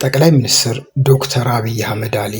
ጠቅላይ ሚኒስትር ዶክተር አብይ አህመድ አሊ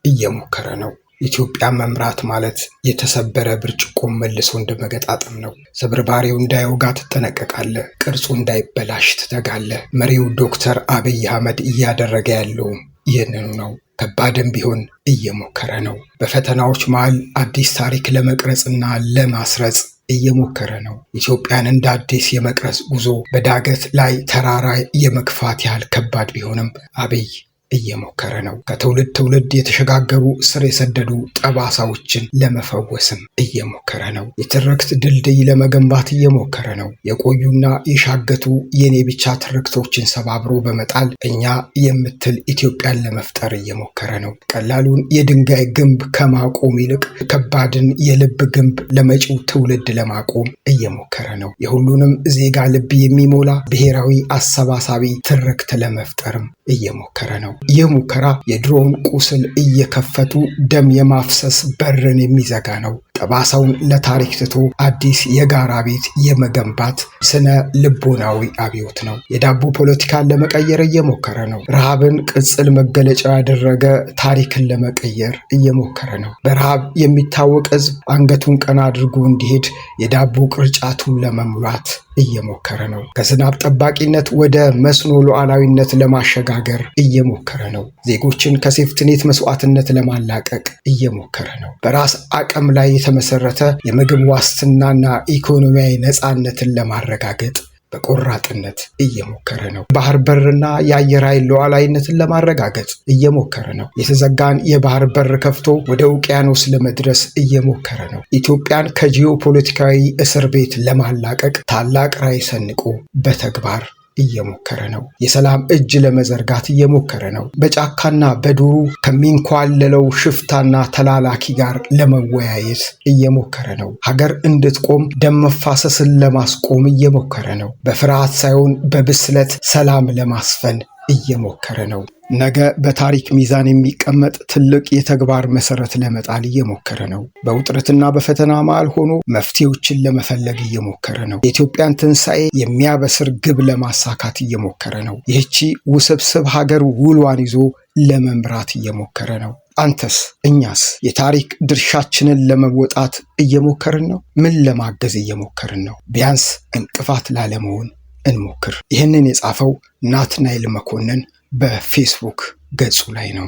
እየሞከረ ነው። ኢትዮጵያ መምራት ማለት የተሰበረ ብርጭቆ መልሶ እንደመገጣጠም ነው። ስብርባሪው እንዳይወጋ ትጠነቀቃለህ፣ ቅርጹ እንዳይበላሽ ትተጋለህ። መሪው ዶክተር አብይ አህመድ እያደረገ ያለውም ይህንኑ ነው። ከባድም ቢሆን እየሞከረ ነው። በፈተናዎች መሃል አዲስ ታሪክ ለመቅረጽና ለማስረጽ እየሞከረ ነው። ኢትዮጵያን እንደ አዲስ የመቅረጽ ጉዞ በዳገት ላይ ተራራ የመግፋት ያህል ከባድ ቢሆንም አብይ እየሞከረ ነው። ከትውልድ ትውልድ የተሸጋገሩ ስር የሰደዱ ጠባሳዎችን ለመፈወስም እየሞከረ ነው። የትርክት ድልድይ ለመገንባት እየሞከረ ነው። የቆዩና የሻገቱ የኔ ብቻ ትርክቶችን ሰባብሮ በመጣል እኛ የምትል ኢትዮጵያን ለመፍጠር እየሞከረ ነው። ቀላሉን የድንጋይ ግንብ ከማቆም ይልቅ ከባድን የልብ ግንብ ለመጪው ትውልድ ለማቆም እየሞከረ ነው። የሁሉንም ዜጋ ልብ የሚሞላ ብሔራዊ አሰባሳቢ ትርክት ለመፍጠርም እየሞከረ ነው። ይህ ሙከራ የድሮውን ቁስል እየከፈቱ ደም የማፍሰስ በርን የሚዘጋ ነው። ጠባሳውን ለታሪክ ትቶ አዲስ የጋራ ቤት የመገንባት ስነ ልቦናዊ አብዮት ነው። የዳቦ ፖለቲካን ለመቀየር እየሞከረ ነው። ረሃብን ቅጽል መገለጫ ያደረገ ታሪክን ለመቀየር እየሞከረ ነው። በረሃብ የሚታወቅ ሕዝብ አንገቱን ቀና አድርጎ እንዲሄድ የዳቦ ቅርጫቱን ለመሙላት እየሞከረ ነው። ከዝናብ ጠባቂነት ወደ መስኖ ሉዓላዊነት ለማሸጋገር እየሞከረ ነው። ዜጎችን ከሴፍትኔት መስዋዕትነት ለማላቀቅ እየሞከረ ነው። በራስ አቅም ላይ የተመሰረተ የምግብ ዋስትናና ኢኮኖሚያዊ ነፃነትን ለማረጋገጥ በቆራጥነት እየሞከረ ነው። ባህር በርና የአየር ኃይል ሉዓላዊነትን ለማረጋገጥ እየሞከረ ነው። የተዘጋን የባህር በር ከፍቶ ወደ ውቅያኖስ ለመድረስ እየሞከረ ነው። ኢትዮጵያን ከጂኦፖለቲካዊ እስር ቤት ለማላቀቅ ታላቅ ራዕይ ሰንቆ በተግባር እየሞከረ ነው። የሰላም እጅ ለመዘርጋት እየሞከረ ነው። በጫካና በዱሩ ከሚንኳለለው ሽፍታና ተላላኪ ጋር ለመወያየት እየሞከረ ነው። ሀገር እንድትቆም ደም መፋሰስን ለማስቆም እየሞከረ ነው። በፍርሃት ሳይሆን በብስለት ሰላም ለማስፈን እየሞከረ ነው። ነገ በታሪክ ሚዛን የሚቀመጥ ትልቅ የተግባር መሰረት ለመጣል እየሞከረ ነው። በውጥረትና በፈተና መሃል ሆኖ መፍትሄዎችን ለመፈለግ እየሞከረ ነው። የኢትዮጵያን ትንሣኤ የሚያበስር ግብ ለማሳካት እየሞከረ ነው። ይህቺ ውስብስብ ሀገር ውሏን ይዞ ለመምራት እየሞከረ ነው። አንተስ፣ እኛስ የታሪክ ድርሻችንን ለመወጣት እየሞከርን ነው? ምን ለማገዝ እየሞከርን ነው? ቢያንስ እንቅፋት ላለመሆን እንሞክር። ይህንን የጻፈው ናትናኤል መኮንን በፌስቡክ ገጹ ላይ ነው።